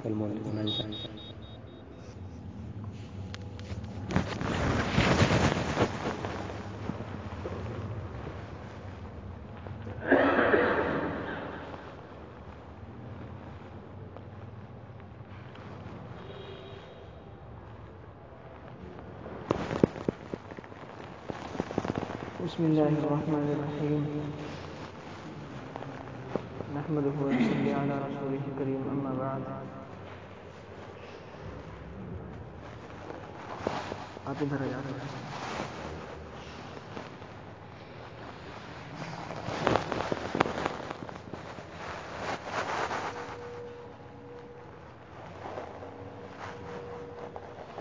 والمؤمنون الجنة. بسم الله الرحمن الرحيم نحمده ونصلي على رسوله الكريم أما بعد. آپ ادھر آ جاتے ہیں.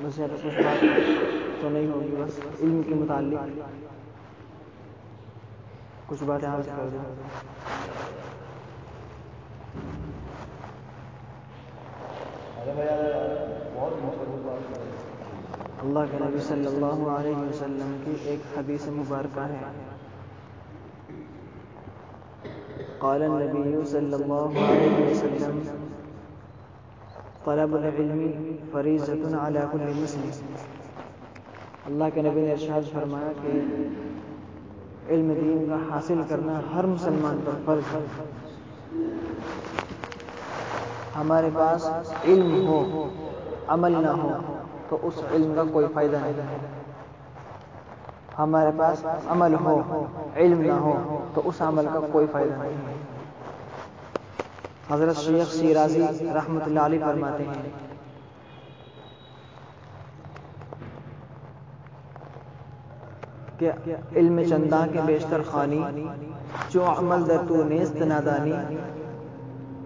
بس زیادہ کچھ بات تو نہیں ہوگی، بس علم کے متعلق کچھ باتیں عرض کر دیں. اللہ کے نبی صلی اللہ علیہ وسلم کی ایک حدیث مبارکہ ہے. قال النبی صلی اللہ علیہ وسلم طلب العلم فریضۃ علی کل مسلم. اللہ کے نبی نے ارشاد فرمایا کہ علم دین کا حاصل کرنا ہر مسلمان پر فرض ہے. ہمارے پاس علم ہو عمل نہ ہو تو اس علم کا کوئی فائدہ نہیں. ہمارے پاس عمل ہو علم نہ ہو تو اس عمل کا کوئی فائدہ نہیں. حضرت شیخ شیرازی رحمۃ اللہ علیہ فرماتے ہیں کہ علم چنداں کے بیشتر خوانی جو عمل در تو نیست نادانی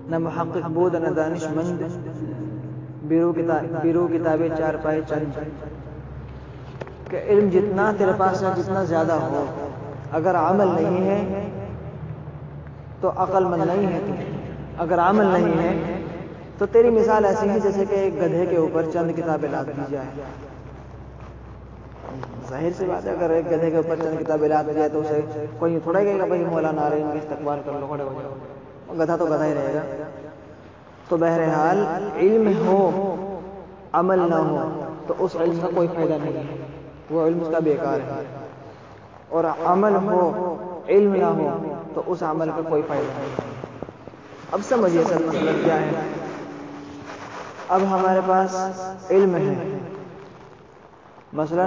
نہ محقق بود نہ دانش مند بیرو کتابیں چار پائے چند. کہ علم جتنا تیرے پاس ہے جتنا زیادہ ہو اگر عمل نہیں ہے تو عقل مند نہیں ہے تو. اگر عمل نہیں ہے تو تیری مثال ایسی ہے جیسے کہ ایک گدھے کے اوپر چند کتابیں لاد دی جائے. ظاہر سی بات ہے اگر ایک گدھے کے اوپر چند کتابیں لاد دی جائے تو اسے کوئی تھوڑا کہے گا بھائی مولانا آ رہے ہیں ان کی استقبال کر لو کھڑے ہو جاؤ. گدھا تو گدھا ہی رہے گا. تو بہرحال علم ہو عمل نہ ہو تو اس علم کا کوئی فائدہ نہیں ہے، وہ علم اس کا بیکار ہے. اور عمل ہو علم نہ ہو تو اس عمل کا کوئی فائدہ نہیں ہے. اب سمجھیے اصل مسئلہ کیا ہے. اب ہمارے پاس علم ہے، مثلا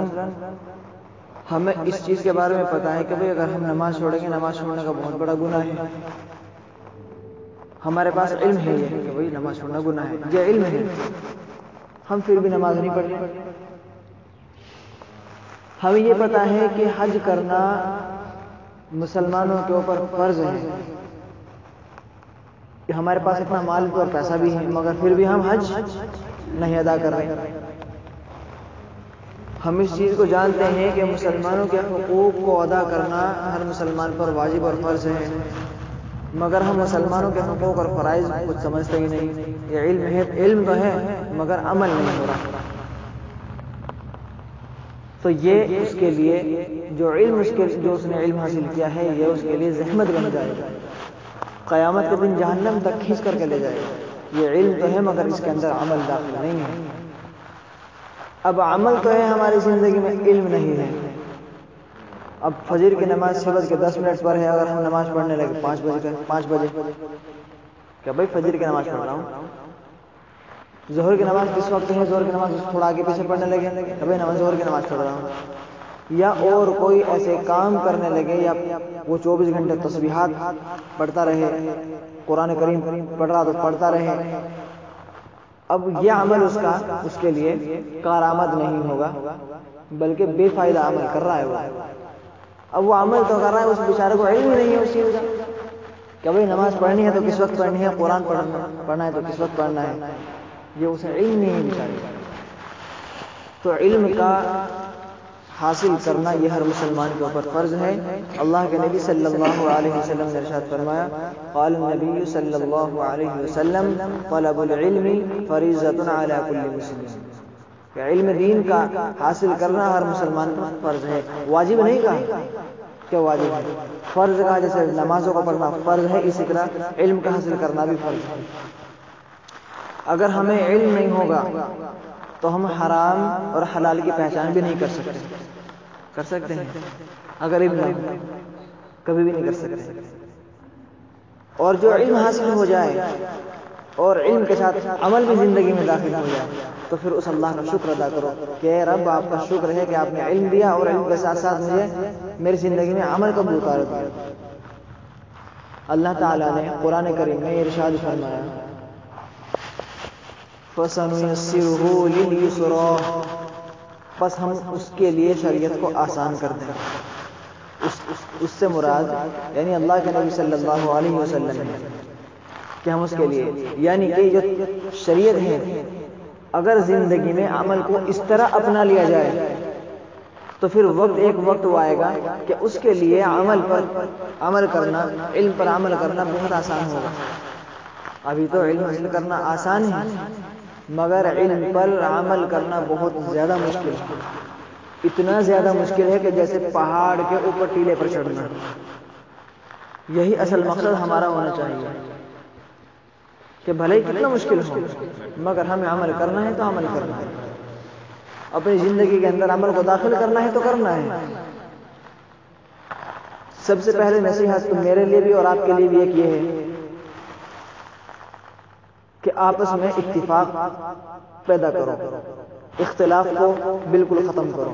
ہمیں اس چیز کے بارے میں پتہ ہے کہ بھئی اگر ہم نماز چھوڑیں گے نماز چھوڑنے کا بہت بڑا گناہ ہے. ہمارے پاس علم ہے یہ کہ بھئی نماز چھوڑنا گناہ ہے، یہ علم ہے. ہم پھر بھی نماز نہیں پڑھتے. ہمیں یہ پتہ ہے کہ حج کرنا مسلمانوں کے اوپر فرض ہے. ہمارے پاس اتنا مال اور پیسہ بھی ہے مگر پھر بھی ہم حج نہیں ادا کر رہے. ہم اس چیز کو جانتے ہیں کہ مسلمانوں کے حقوق کو ادا کرنا ہر مسلمان پر واجب اور فرض ہے مگر ہم مسلمانوں کے حقوق اور فرائض کچھ سمجھتے ہی نہیں. یہ علم ہے، علم تو ہے مگر عمل نہیں ہو رہا. تو یہ اس کے لیے جو اس نے علم حاصل کیا ہے یہ اس کے لیے زحمت بن جائے گا. قیامت کے دن جہنم تک کھینچ کر کے لے جائے گا. یہ علم تو ہے مگر اس کے اندر عمل داخل نہیں ہے. اب عمل تو ہے ہماری زندگی میں، علم نہیں ہے. اب فجر کی نماز 6 بج کے 10 منٹ پر ہے، اگر ہم نماز پڑھنے لگے 5 بجے کہ بھائی فجر کی نماز پڑھ رہا ہوں. ظہر کی نماز کس وقت ہے؟ ظہر کی نماز تھوڑا آگے پیچھے پڑھنے لگے کہ بھائی ظہر کی نماز پڑھ رہا ہوں. یا اور کوئی ایسے کام کرنے لگے یا وہ 24 گھنٹے تسبیحات پڑھتا رہے، قرآن کریم پڑھ رہا تو پڑھتا رہے. اب یہ عمل اس کے لیے کارآمد نہیں ہوگا بلکہ بے فائدہ عمل کر رہا ہے وہ. اب وہ عمل تو کر رہا ہے، اس بیچارے کو علم ہی نہیں ہے اس چیز کا کہ بھائی نماز پڑھنی ہے تو کس وقت پڑھنی ہے، قرآن پڑھنا ہے تو کس وقت پڑھنا ہے. یہ اسے علم نہیں ہے بیچارے. تو علم کا حاصل کرنا یہ ہر مسلمان کے اوپر فرض ہے. اللہ کے نبی صلی اللہ علیہ وسلم نے ارشاد فرمایا قال النبی صلی اللہ علیہ وسلم طلب العلم فریضۃ علی کل مسلم. کہ علم دین کا حاصل کرنا ہر مسلمان پر فرض ہے. واجب نہیں کہا کہ واجب ہے، فرض کہا. جیسے نمازوں کو پڑھنا فرض ہے اسی طرح علم کا حاصل کرنا بھی فرض ہے. اگر ہمیں علم نہیں ہوگا تو ہم حرام اور حلال کی پہچان بھی نہیں کر سکتے ہیں اگر علم نہ ہو، کبھی بھی نہیں کر سکتے۔ اور جو علم حاصل ہو جائے اور علم کے ساتھ عمل بھی زندگی میں داخل ہو جائے تو پھر اس اللہ کا شکر ادا کرو کہ اے رب آپ کا شکر ہے کہ آپ نے علم دیا اور علم کے ساتھ ساتھ مجھے میری زندگی میں عمل کا بھی اتار دیا۔ اللہ تعالیٰ نے قرآن کریم میں ارشاد فرمایا فَسَنُيَسِّرُهُ لِلْيُسْرَىٰ، بس ہم اس کے لیے شریعت کو آسان کر دیں۔ اس سے مراد یعنی اللہ کے نبی صلی اللہ علیہ وسلم ہے کہ ہم اس کے لیے یعنی کہ جو شریعت ہے اگر زندگی میں عمل کو اس طرح اپنا لیا جائے تو پھر ایک وقت وہ آئے گا کہ اس کے لیے عمل کرنا، علم پر عمل کرنا بہت آسان ہوگا۔ ابھی تو علم حاصل کرنا آسان ہے مگر علم پر عمل کرنا بہت زیادہ مشکل ہے، اتنا زیادہ مشکل ہے کہ جیسے پہاڑ کے اوپر ٹیلے پر چڑھنا۔ یہی اصل مقصد ہمارا ہونا چاہیے کہ بھلے ہی کتنا مشکل ہو مگر ہمیں عمل کرنا ہے تو عمل کرنا ہے، اپنی زندگی کے اندر عمل کو داخل کرنا ہے تو کرنا ہے۔ سب سے پہلے نصیحت تو میرے لیے بھی اور آپ کے لیے بھی ایک یہ ہے کہ آپس میں اتفاق پیدا کرو، اختلاف کو بالکل ختم کرو۔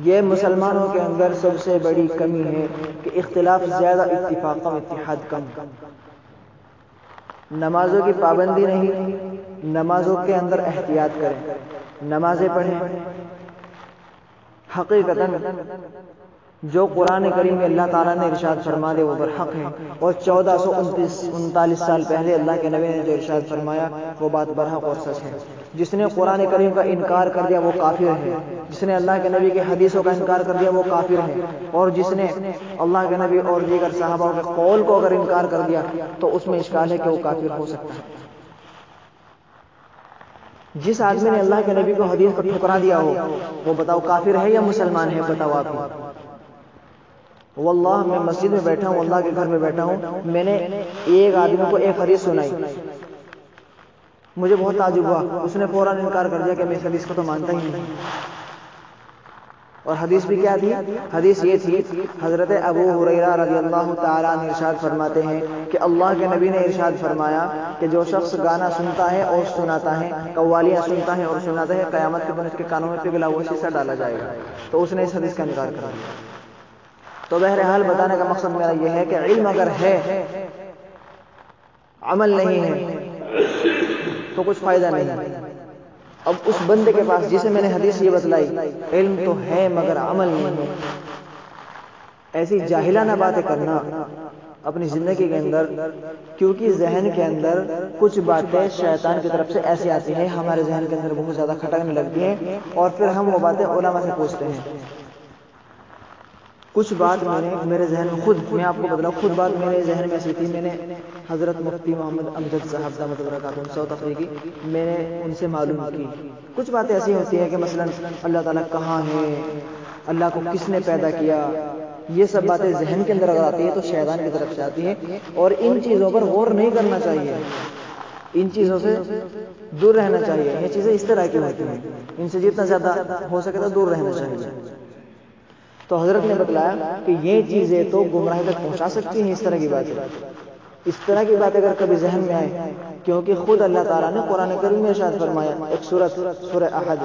یہ مسلمانوں کے اندر سب سے بڑی کمی ہے کہ اختلاف زیادہ، اتفاق کم، اتحاد کم۔ نمازوں کی پابندی نہیں، نمازوں کے اندر احتیاط کریں، نمازیں پڑھیں۔ حقیقتاً جو قرآن کریم میں اللہ تعالیٰ نے ارشاد فرما دے وہ برحق ہے، اور 1439 سال پہلے اللہ کے نبی نے جو ارشاد فرمایا وہ بات برحق اور سچ ہے۔ جس نے قرآن کریم کا انکار کر دیا وہ کافر ہے، جس نے اللہ کے نبی کی حدیثوں کا انکار کر دیا وہ کافر ہے، اور جس نے اللہ کے نبی اور دیگر صحابہ کے قول کو اگر انکار کر دیا تو اس میں اشکال ہے کہ وہ کافر ہو سکتا ہے۔ جس آدمی نے اللہ کے نبی کو حدیث کو ٹھکرا دیا ہو وہ بتاؤ کافر ہے یا مسلمان ہے؟ بتاؤ آپ ہی۔ واللہ میں مسجد میں بیٹھا ہوں، اللہ کے گھر میں بیٹھا ہوں، میں نے ایک آدمی کو ایک حدیث سنائی، مجھے بہت تعجب ہوا، اس نے فوراً انکار کر دیا کہ میں اس حدیث کو تو مانتا ہی نہیں۔ اور حدیث بھی کیا تھی؟ حدیث یہ تھی، حضرت ابو ہریرہ رضی اللہ تعالیٰ عنہ ارشاد فرماتے ہیں کہ اللہ کے نبی نے ارشاد فرمایا کہ جو شخص گانا سنتا ہے اور سناتا ہے، قوالیاں سنتا ہے اور سناتا ہے، قیامت کے دن اس کے کانوں میں پگھلا ہوا شیشہ ڈالا جائے گا۔ تو اس نے اس حدیث کا انکار کر دیا۔ تو بہرحال بتانے کا مقصد میرا یہ ہے کہ علم اگر ہے عمل نہیں ہے تو کچھ فائدہ نہیں۔ اب اس بندے کے پاس جسے میں نے حدیث یہ بتلائی علم تو ہے مگر عمل نہیں ہے، ایسی جاہلانہ باتیں کرنا اپنی زندگی کے اندر، کیونکہ ذہن کے اندر کچھ باتیں شیطان کی طرف سے ایسی آتی ہیں، ہمارے ذہن کے اندر بہت زیادہ کھٹکنے لگتی ہیں اور پھر ہم وہ باتیں علماء سے پوچھتے ہیں۔ کچھ بات میرے ذہن میں میں آپ کو بتلاؤں، خود بات میرے ذہن میں ایسی تھی، میں نے حضرت مفتی محمد امجد صاحب دامت برکاتہم ساؤتھ افریقی میں نے ان سے معلوم کی۔ کچھ باتیں ایسی ہوتی ہیں کہ مثلا اللہ تعالیٰ کہاں ہے، اللہ کو کس نے پیدا کیا، یہ سب باتیں ذہن کے اندر اگر آتی ہے تو شیطان کی طرف سے آتی ہے، اور ان چیزوں پر غور نہیں کرنا چاہیے، ان چیزوں سے دور رہنا چاہیے۔ یہ چیزیں اس طرح کی ہوتی ہیں، ان سے جتنا زیادہ ہو سکے تو دور رہنا چاہیے۔ تو حضرت نے بتلایا کہ یہ چیزیں تو گمراہی تک پہنچا سکتی ہیں، اس طرح کی باتیں، اس طرح کی باتیں اگر کبھی ذہن میں آئے، کیونکہ خود اللہ تعالیٰ نے قرآن کریم میں ارشاد فرمایا، ایک سورہ احد،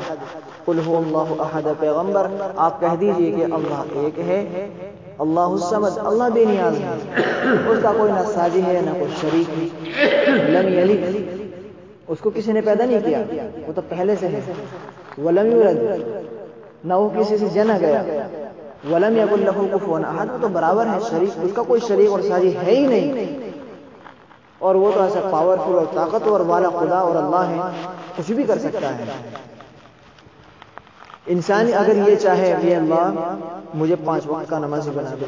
قل هو اللہ احد، پیغمبر آپ کہہ دیجئے کہ اللہ ایک ہے، اللہ الصمد، اللہ بے نیاز ہے، اس کا کوئی نہ ساجی ہے نہ کوئی شریک ہے، لم یلد، اس کو کسی نے پیدا نہیں کیا، وہ تو پہلے سے ہے، ولم یولد، نہ وہ کسی سے جنا گیا، ولم یکن لہ کفوا احد، وہ تو برابر ہے، شریک اس کا کوئی شریک اور ساجی ہے ہی نہیں، اور وہ تو ایسا پاورفل اور طاقتور والا خدا اور اللہ ہے، کچھ بھی کر سکتا ہے۔ انسان اگر یہ چاہے کہ اللہ مجھے 5 وقت کا نمازی بنا دے،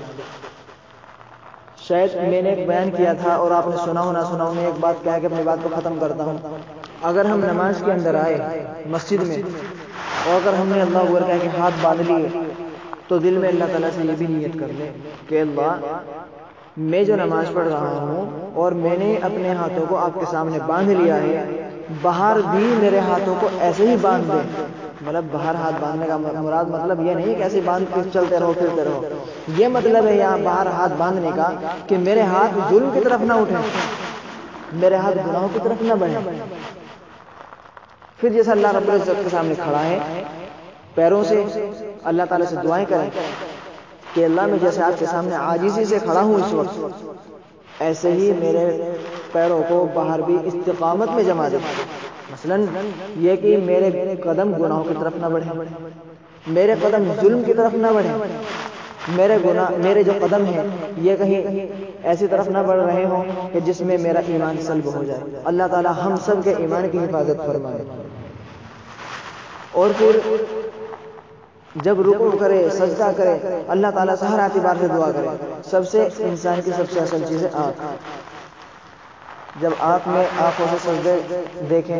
شاید میں نے ایک بیان کیا تھا اور آپ نے سنا ہو نہ سنا ہو، میں ایک بات کہہ کے اپنی بات کو ختم کرتا ہوں۔ اگر ہم نماز کے اندر آئے مسجد میں اور اگر ہم نے اللہ اکبر کہہ کے ہاتھ باندھ لیے تو دل میں اللہ تعالیٰ سے یہ بھی نیت کر لیں کہ اللہ میں جو نماز پڑھ رہا ہوں اور میں نے اپنے ہاتھوں کو آپ کے سامنے باندھ لیا ہے باہر بھی میرے ہاتھوں کو ایسے ہی باندھ دے. مطلب باہر ہاتھ باندھنے کا مراد مطلب یہ نہیں کہ ایسے باندھ کے چلتے رہو پھرتے رہو. یہ مطلب ہے یہاں باہر ہاتھ باندھنے کا کہ میرے ہاتھ ظلم کی طرف نہ اٹھیں، میرے ہاتھ گناہوں کی طرف نہ بڑھیں. پھر جیسا اللہ رب العزت کے سامنے کھڑا ہے، پیروں سے اللہ تعالیٰ سے دعائیں کریں کہ اللہ میں جیسے آپ کے سامنے عاجزی سے کھڑا ہوں اس وقت، ایسے ہی میرے پیروں کو باہر بھی استقامت میں جما دے. مثلا یہ کہ میرے قدم گناہوں کی طرف نہ بڑھیں، میرے قدم ظلم کی طرف نہ بڑھیں، میرے جو قدم ہیں یہ کہیں ایسی طرف نہ بڑھ رہے ہوں کہ جس میں میرا ایمان سلب ہو جائے. اللہ تعالیٰ ہم سب کے ایمان کی حفاظت فرمائے. اور پھر جب رکوع کرے، سجدہ کرے، اللہ تعالیٰ سے ہر اعتبار سے دعا کرے. سب سے انسان کی سب سے اصل چیز ہے آنکھ. جب آنکھ میں آنکھوں سے سجدے دیکھیں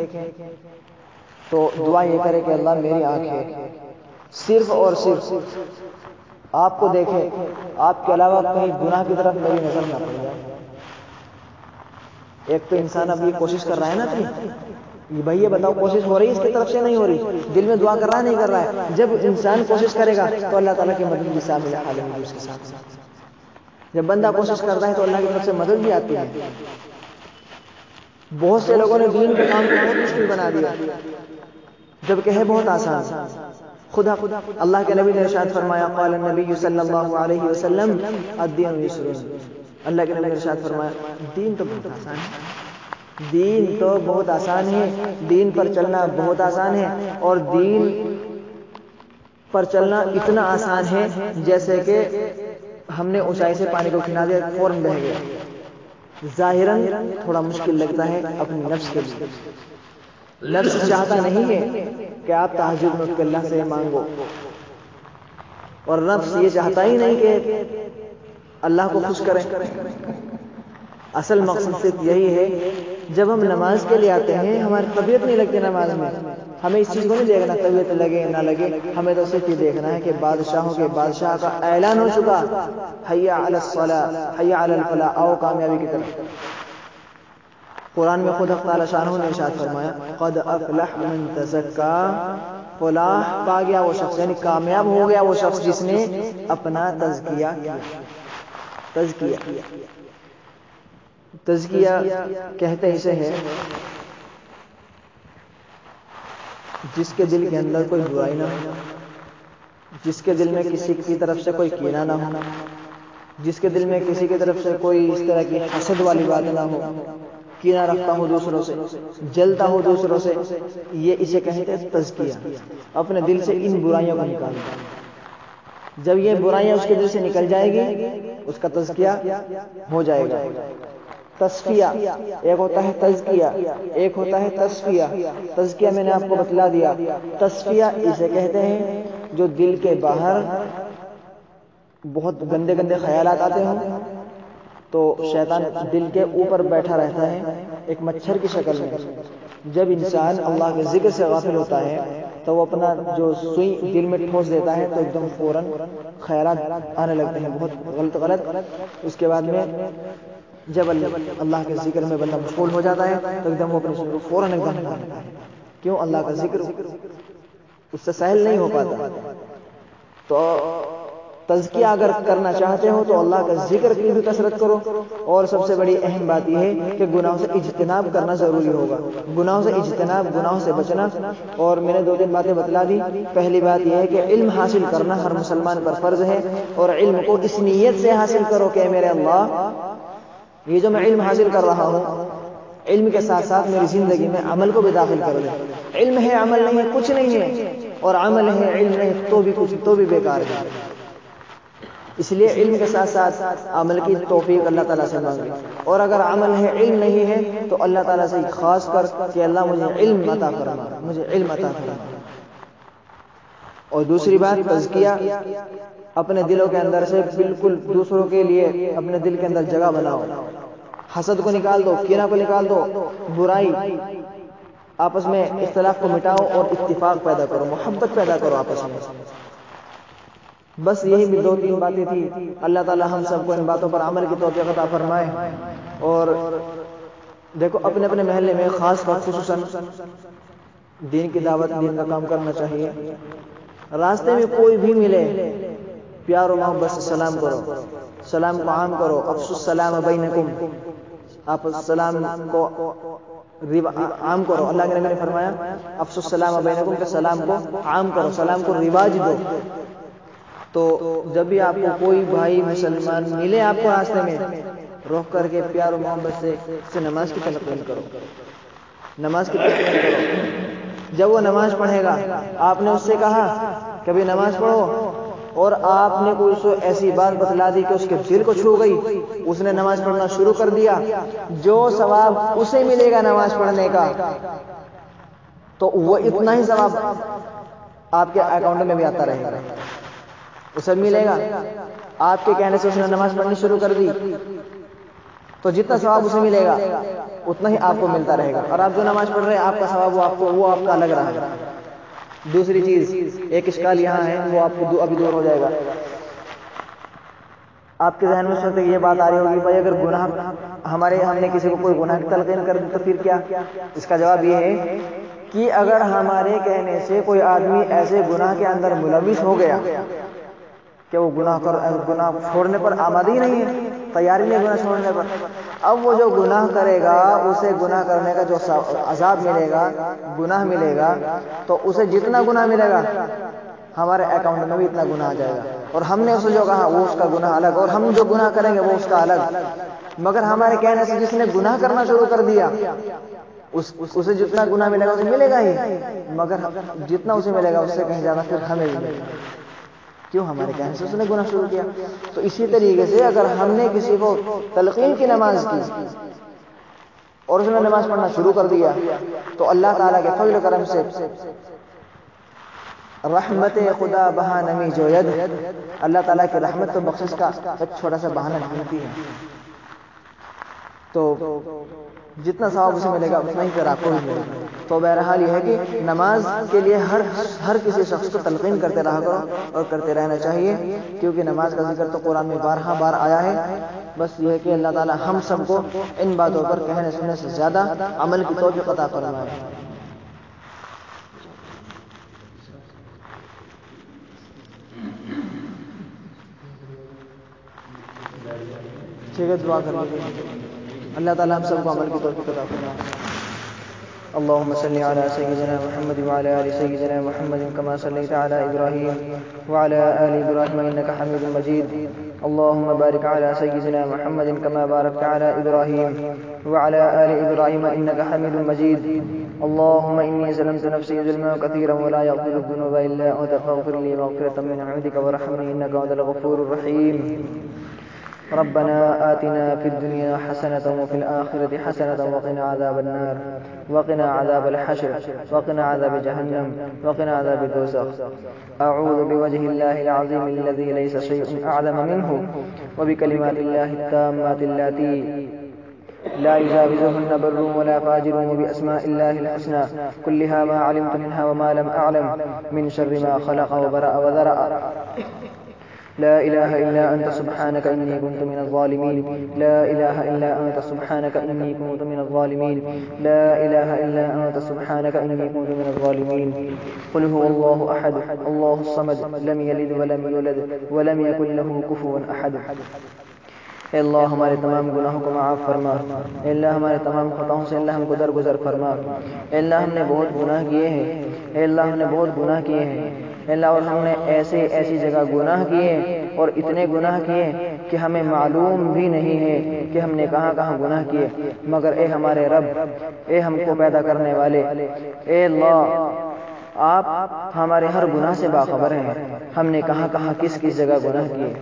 تو دعا یہ کرے کہ اللہ میری آنکھ ہے، صرف اور صرف آپ کو دیکھے، آپ کے علاوہ کہیں گناہ کی طرف میری نظر نہ پڑ جائے. ایک تو انسان اب یہ کوشش کر رہا ہے نا اپنی، بھائی یہ بتاؤ کوشش ہو رہی ہے اس کی طرف سے نہیں ہو رہی؟ دل میں دعا کر رہا نہیں کر رہا ہے؟ جب انسان کوشش کرے گا تو اللہ تعالیٰ کی مدد بھی شامل حال ہے اس کے ساتھ. جب بندہ کوشش کرتا ہے تو اللہ کی طرف سے مدد بھی آتی ہے. بہت سے لوگوں نے دین کے کام کو بہت مشکل بنا دیا جبکہ ہے بہت آسان. خدا اللہ کے نبی نے ارشاد فرمایا، قال النبی صلی اللہ علیہ وسلم الدین یسر. اللہ کے نبی نے ارشاد فرمایا دین تو بہت آسان ہے، دین تو بہت آسان ہے، دین پر چلنا بہت آسان ہے. اور دین پر چلنا اتنا آسان ہے جیسے کہ ہم نے اونچائی سے پانی کو کھلا دیا فوراً بہہ گیا. ظاہراً تھوڑا مشکل لگتا ہے اپنی نفس کے لیے. نفس چاہتا نہیں ہے کہ آپ تہجد میں اٹھ کے اللہ سے مانگو، اور نفس یہ چاہتا ہی نہیں کہ اللہ کو خوش کریں. اصل مقصد صرف یہی ہے جب ہم نماز کے لیے آتے ہیں ہماری طبیعت نہیں لگتی نماز میں. ہمیں اس چیز کو نہیں دیکھنا طبیعت لگے نہ لگے، ہمیں تو صرف یہ دیکھنا ہے کہ بادشاہوں کے بادشاہ کا اعلان ہو چکا، حی علی الصلاۃ حی علی الفلاح، آؤ کامیابی کی طرف. قرآن میں خود حق تعالی شانہ نے ارشاد فرمایا قد افلح من تزکا، فلاح پا گیا وہ شخص، یعنی کامیاب ہو گیا وہ شخص جس نے اپنا تزکیہ کیا. تزکیہ کہتے اسے ہے جس کے دل کے اندر کوئی برائی نہ ہو، جس کے دل میں کسی کی طرف سے کوئی کینہ نہ ہو، جس کے دل میں کسی کی طرف سے کوئی اس طرح کی حسد والی بات نہ ہو، کینہ رکھتا ہو دوسروں سے، جلتا ہو دوسروں سے. یہ اسے کہتے ہیں تزکیہ. اپنے دل سے ان برائیوں کو نکالنا. جب یہ برائیاں اس کے دل سے نکل جائے گی اس کا تزکیہ ہو جائے گا. تصفیہ ایک ہوتا ہے تزکیہ، ایک ہوتا ہے تصفیہ. تزکیہ میں نے آپ کو بتلا دیا. تصفیہ اسے کہتے ہیں جو دل کے باہر بہت گندے گندے خیالات آتے ہوں تو شیطان دل کے اوپر بیٹھا رہتا ہے ایک مچھر کی شکل میں. جب انسان اللہ کے ذکر سے غافل ہوتا ہے تو وہ اپنا جو سوئی دل میں ٹھوس دیتا ہے تو ایک دم فوراً خیالات آنے لگتے ہیں بہت غلط. اس کے بعد میں جب اللہ کے ذکر میں بندہ مشغول ہو جاتا ہے تو ایک دم وہ اپنے فوراً ایک دم کرتا ہے. کیوں؟ اللہ کا ذکر اس سے سہل نہیں ہو پاتا. تو تزکیہ اگر کرنا چاہتے ہو تو اللہ کا ذکر کی بھی کثرت کرو. اور سب سے بڑی اہم بات یہ ہے کہ گناہوں سے اجتناب کرنا ضروری ہوگا. گناہوں سے اجتناب، گناہوں سے بچنا. اور میں نے 2-3 باتیں بتلا دی. پہلی بات یہ ہے کہ علم حاصل کرنا ہر مسلمان پر فرض ہے، اور علم کو اس نیت سے حاصل کرو کہ میرے اللہ یہ جو میں علم حاصل کر رہا ہوں، علم کے ساتھ ساتھ میری زندگی میں عمل کو بھی داخل کر لیں. علم ہے عمل نہیں ہے کچھ نہیں ہے، اور عمل ہے علم نہیں تو بھی کچھ تو بھی بیکار ہے. اس لیے علم کے ساتھ ساتھ عمل کی توفیق اللہ تعالیٰ سے مانگے. اور اگر عمل ہے علم نہیں ہے تو اللہ تعالیٰ سے خاص کر کہ اللہ مجھے علم عطا فرما، مجھے علم عطا فرما. اور دوسری بات تزکیہ اپنے دلوں کے اندر سے بالکل دوسروں کے لیے اپنے دل کے اندر جگہ بناؤ. حسد کو نکال دو، کینہ کو نکال دو، برائی، آپس میں اختلاف کو مٹاؤ اور اتفاق پیدا کرو، محبت پیدا کرو آپس میں. بس یہی بھی 2-3 باتیں تھی. اللہ تعالی ہم سب کو ان باتوں پر عمل کی توفیق عطا فرمائے اور دیکھو اپنے اپنے محلے میں خاص طور خصوصاً دین کی دعوت، دین کا کام کرنا چاہیے۔ راستے میں کوئی بھی ملے پیار و محبت سے سلام کرو، سلام کو عام کرو۔ افشوا السلام بینکم، آپ السلام کو عام کرو۔ اللہ کے نبی نے فرمایا افشوا السلام بینکم، کہ سلام کو عام کرو، سلام کو رواج دو۔ تو جب بھی آپ کو کوئی بھائی مسلمان ملے آپ کو راستے میں، روک کر کے پیار و محبت سے نماز کی تلقین کرو، نماز کی تلقین کرو۔ جب وہ نماز پڑھے گا، آپ نے اس سے کہا کبھی نماز پڑھو، اور آپ نے کوئی سو ایسی بات بتلا دی کہ اس کے دل کو چھو گئی، اس نے نماز پڑھنا شروع کر دیا، جو ثواب اسے ملے گا نماز پڑھنے کا، تو وہ اتنا ہی ثواب آپ کے اکاؤنٹ میں بھی آتا رہے گا، اسے ملے گا۔ آپ کے کہنے سے اس نے نماز پڑھنی شروع کر دی، تو جتنا ثواب اسے ملے گا اتنا ہی آپ کو ملتا رہے گا، اور آپ جو نماز پڑھ رہے ہیں آپ کا ثواب وہ آپ کا لگ رہا ہے۔ دوسری چیز، ایک اشکال یہاں ہے، وہ آپ کو ابھی دور ہو جائے گا۔ آپ کے ذہن میں اس وقت یہ بات آ رہی ہوگی بھائی اگر گناہ ہم نے کسی کو کوئی گناہ کی تلقین کر دی تو پھر کیا؟ اس کا جواب یہ ہے کہ اگر ہمارے کہنے سے کوئی آدمی ایسے گناہ کے اندر ملوث ہو گیا کہ وہ گناہ چھوڑنے پر آمادہ ہی نہیں ہے، تیاری نہیں گناہ چھوڑنے پر، اب وہ جو گناہ کرے گا اسے گناہ کرنے کا جو عذاب ملے گا، گناہ ملے گا، تو اسے جتنا گناہ ملے گا ہمارے اکاؤنٹ میں بھی اتنا گناہ آ جائے گا، اور ہم نے اسے جو کہا وہ اس کا گناہ الگ، اور ہم جو گناہ کریں گے وہ اس کا الگ۔ مگر ہمارے کہنے سے جس نے گناہ کرنا شروع کر دیا اسے جتنا گناہ ملے گا اسے ملے گا ہی، مگر جتنا اسے ملے گا اس سے کہیں زیادہ پھر ہمیں بھی ملے گا۔ کیوں؟ ہمارے کہنے سے اس نے گناہ شروع کیا۔ تو اسی طریقے سے اگر ہم نے کسی کو تلقین کی نماز کی اور اس نے نماز پڑھنا شروع کر دیا، تو اللہ تعالیٰ کے فضل و کرم سے رحمت خدا بہا نمی جو ید، اللہ تعالیٰ کی رحمت تو بخشش کا ایک چھوٹا سا بہانہ ڈھونڈتی ہے، تو جتنا ثواب اسے ملے گا اتنا ہی پھر آپ کو بھی ملے گا۔ تو بہرحال یہ ہے کہ نماز کے لیے ہر کسی شخص کو تلقین کرتے رہا کرو اور کرتے رہنا چاہیے، کیونکہ نماز کا ذکر تو قرآن میں بارہا بار آیا ہے۔ بس یہ ہے کہ اللہ تعالیٰ ہم سب کو ان باتوں پر کہنے سننے سے زیادہ عمل کی توفیق عطا فرمائے۔ ٹھیک ہے، دعا کر لیجیے، اللہ تعالیٰ ہم سب کو عمل کی توفیق عطا فرمائے۔ اللهم صل على سيدنا محمد وعلى آل سيدنا محمد كما صليت على إبراهيم وعلى آل إبراهيم إنك حميد مجيد. اللهم بارك على سيدنا محمد كما باركت على إبراهيم وعلى آل إبراهيم إنك حميد مجيد. اللهم إني ظلمت نفسي ظلما كثيرا ولا يغفر الذنوب إلا أنت فاغفر لي مغفرة من عندك وارحمني إنك أنت الغفور الرحيم. ربنا آتنا في الدنيا حسنة وفي الآخرة حسنة وقنا عذاب النار وقنا عذاب الحشر وقنا عذاب جهنم وقنا عذاب الدوزخ. أعوذ بوجه الله العظيم الذي ليس شيء أعظم منه وبكلمات الله التامات اللاتي لا يجاوزهن بر ولا فاجر وبأسماء الله الحسنى كلها ما علمت منها وما لم أعلم من شر ما خلق وبرأ وذرأ. لا إله إلا أنت سبحانك إني كنت من الظالمين. لا إله إلا أنت سبحانك إني كنت من الظالمين. لا إله إلا أنت سبحانك إني كنت من الظالمين. قل هو الله أحد الله الصمد لم يلد ولم يولد ولم يكن له كفوا أحد. اے اللہ ہمارے تمام گناہوں کو معاف فرما، اے اللہ ہمارے تمام خطاؤں سے اللہ ہم کو درگزر فرما. اے اللہ ہم نے بہت گناہ کیے ہیں، اے اللہ ہم نے بہت گناہ کیے ہیں، اے اللہ اور ہم نے ایسی جگہ گناہ کیے اور اتنے گناہ کیے کہ ہمیں معلوم بھی نہیں ہے کہ ہم نے کہاں کہاں گناہ کیے. مگر اے ہمارے رب، اے ہم کو پیدا کرنے والے، اے اللہ آپ ہمارے ہر گناہ سے باخبر ہیں، ہم نے کہاں کہاں کس جگہ گناہ کیے.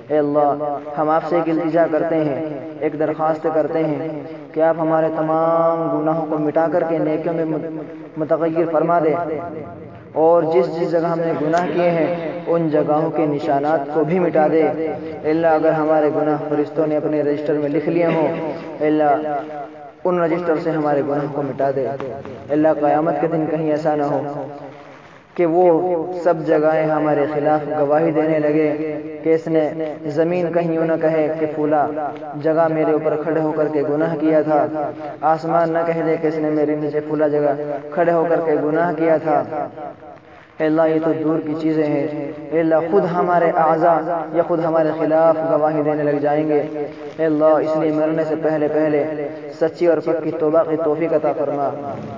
اے اللہ ہم آپ سے ایک التجا کرتے ہیں، ایک درخواست کرتے ہیں کہ آپ ہمارے تمام گناہوں کو مٹا کر کے نیکیوں میں متغیر فرما دے، اور جس جگہ ہم نے گناہ کیے ہیں ان جگہوں کے نشانات کو بھی مٹا دے. اے اللہ اگر ہمارے گناہ فرشتوں نے اپنے رجسٹر میں لکھ لیے ہوں، اے اللہ ان رجسٹر سے ہمارے گناہ کو مٹا دے. اے اللہ قیامت کے دن کہیں ایسا نہ ہو کہ وہ سب جگہیں ہمارے خلاف گواہی دینے لگے کہ اس نے زمین کہیں یوں نہ کہے کہ فلاں جگہ میرے اوپر کھڑے ہو کر کے گناہ کیا تھا، آسمان نہ کہہ دے کہ اس نے میرے نیچے فلاں جگہ کھڑے ہو کر کے گناہ کیا تھا۔ اے اللہ یہ تو دور کی چیزیں ہیں، اے اللہ خود ہمارے اعضاء یا خود ہمارے خلاف گواہی دینے لگ جائیں گے۔ اے اللہ اس لیے مرنے سے پہلے سچی اور پکی توبہ کی توفیق عطا فرما۔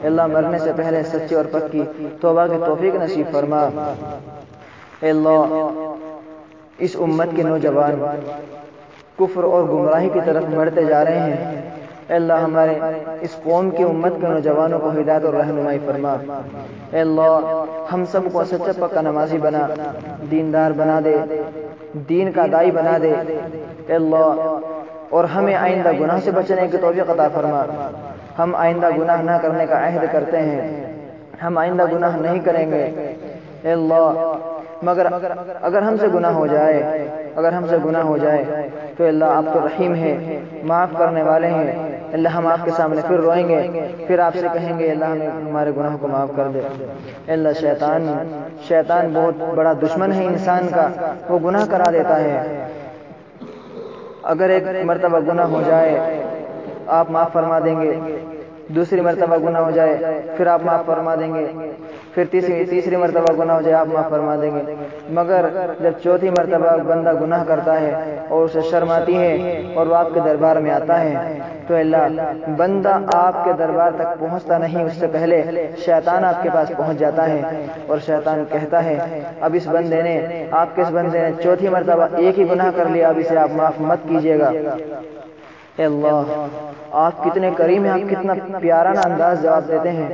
اے اللہ مرنے سے پہلے سچی اور پکی توبہ کی توفیق نصیب فرما۔ اے اللہ اس امت کے نوجوان کفر اور گمراہی کی طرف بڑھتے جا رہے ہیں، اے اللہ ہمارے اس قوم کی امت کے نوجوانوں کو ہدایت اور رہنمائی فرما۔ اے اللہ ہم سب کو سچا پکا نمازی بنا، دیندار بنا دے، دین کا دائی بنا دے۔ اے اللہ اور ہمیں آئندہ گناہ سے بچنے کی توفیق عطا فرما۔ ہم آئندہ گناہ نہ کرنے کا عہد کرتے ہیں، ہم آئندہ گناہ نہیں کریں گے۔ اے اللہ مگر اگر ہم سے گناہ ہو جائے تو اللہ آپ تو رحیم ہیں، معاف کرنے والے ہیں۔ اللہ ہم آپ کے سامنے پھر روئیں گے، پھر آپ سے کہیں گے اللہ ہمیں ہمارے گناہوں کو معاف کر دے۔ اللہ شیطان بہت بڑا دشمن ہے انسان کا، وہ گناہ کرا دیتا ہے۔ اگر ایک مرتبہ گناہ ہو جائے آپ معاف فرما دیں گے، دوسری مرتبہ گناہ ہو جائے پھر آپ معاف فرما دیں گے، پھر تیسری مرتبہ گناہ ہو جائے آپ معاف فرما دیں گے، مگر جب چوتھی مرتبہ بندہ گناہ کرتا ہے اور اسے شرم آتی ہے اور وہ آپ کے دربار میں آتا ہے تو اللہ بندہ آپ کے دربار تک پہنچتا نہیں، اس سے پہلے شیطان آپ کے پاس پہنچ جاتا ہے اور شیطان کہتا ہے اب اس بندے نے چوتھی مرتبہ ایک ہی گناہ کر لیا، اب اسے آپ معاف مت کیجیے گا۔ اے اللہ آپ کتنے کریم ہیں، آپ کتنا پیارانہ انداز جواب دیتے ہیں۔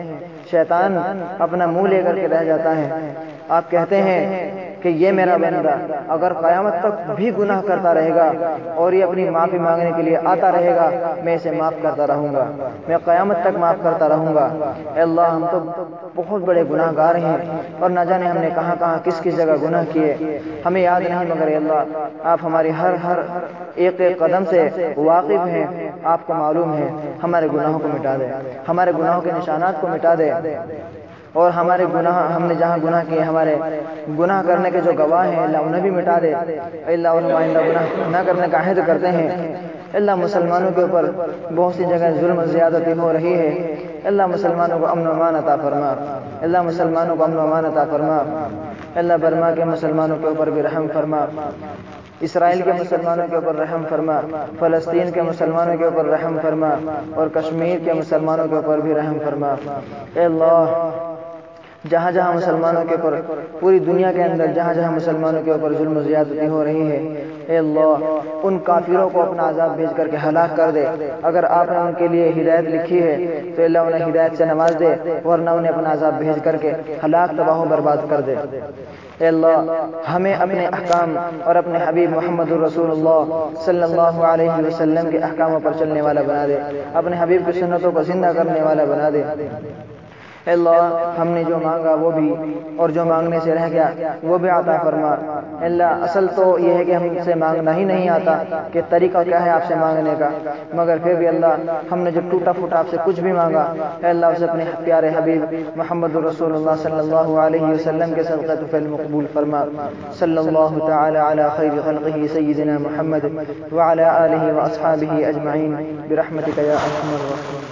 شیطان اپنا منہ لے کر کے رہ جاتا ہے، آپ کہتے ہیں کہ یہ میرا بندہ اگر قیامت تک بھی گناہ کرتا رہے گا اور یہ اپنی معافی مانگنے کے لیے آتا رہے گا میں اسے معاف کرتا رہوں گا، میں قیامت تک معاف کرتا رہوں گا۔ اے اللہ ہم تو بہت بڑے گناہ گار ہیں اور نہ جانے ہم نے کہاں کس جگہ گناہ کیے، ہمیں یاد نہیں، مگر اے اللہ آپ ہماری ہر ایک قدم سے واقف ہیں، آپ کو معلوم ہے۔ ہمارے گناہوں کو مٹا دے، ہمارے گناہوں کے نشانات کو مٹا دے، اور ہمارے گناہ ہم نے جہاں گناہ کیے ہمارے گناہ کرنے کے جو گواہ ہیں اللہ انہیں بھی مٹا دے۔ اللہ اور آئندہ گناہ نہ کرنے کا عہد کرتے ہیں۔ اللہ مسلمانوں کے اوپر بہت سی جگہ ظلم و زیادتی ہو رہی ہے، اللہ مسلمانوں کو امن و امان عطا فرما، اللہ مسلمانوں کو امن و امان عطا فرما۔ اللہ برما کے مسلمانوں کے اوپر بھی رحم فرما، اسرائیل کے مسلمانوں کے اوپر رحم فرما، فلسطین کے مسلمانوں کے اوپر رحم فرما، اور کشمیر کے مسلمانوں کے اوپر بھی رحم فرما۔ اے اللہ جہاں جہاں مسلمانوں کے اوپر پوری دنیا کے اندر جہاں مسلمانوں کے اوپر ظلم و زیادتی ہو رہی ہے، اے اللہ ان کافروں کو اپنا عذاب بھیج کر کے ہلاک کر دے۔ اگر آپ نے ان کے لیے ہدایت لکھی ہے تو اللہ انہیں ہدایت سے نواز دے، ورنہ انہیں اپنا عذاب بھیج کر کے ہلاک تباہ و برباد کر دے۔ اے اللہ ہمیں اپنے احکام اور اپنے حبیب محمد الرسول اللہ صلی اللہ علیہ وسلم کے احکاموں پر چلنے والا بنا دے، اپنے حبیب کی سنتوں کو زندہ کرنے والا بنا دے۔ اے اللہ ہم نے جو مانگا وہ بھی اور جو مانگنے سے رہ گیا وہ بھی عطا فرما۔ اے اللہ اصل تو یہ ہے کہ ہم سے مانگنا ہی نہیں آتا کہ طریقہ کیا ہے آپ سے مانگنے کا، مگر پھر بھی اللہ ہم نے جو ٹوٹا پھوٹا آپ سے کچھ بھی مانگا، اے اللہ اسے اپنے پیارے حبیب محمد الرسول اللہ صلی اللہ علیہ وسلم کے صدقہ فعل مقبول فرما۔ صلی اللہ تعالی علی خیر خلقہ سیدنا محمد وعلی آلہ واصحابہ اجمعین برحمتک یا ارحم الراحمین۔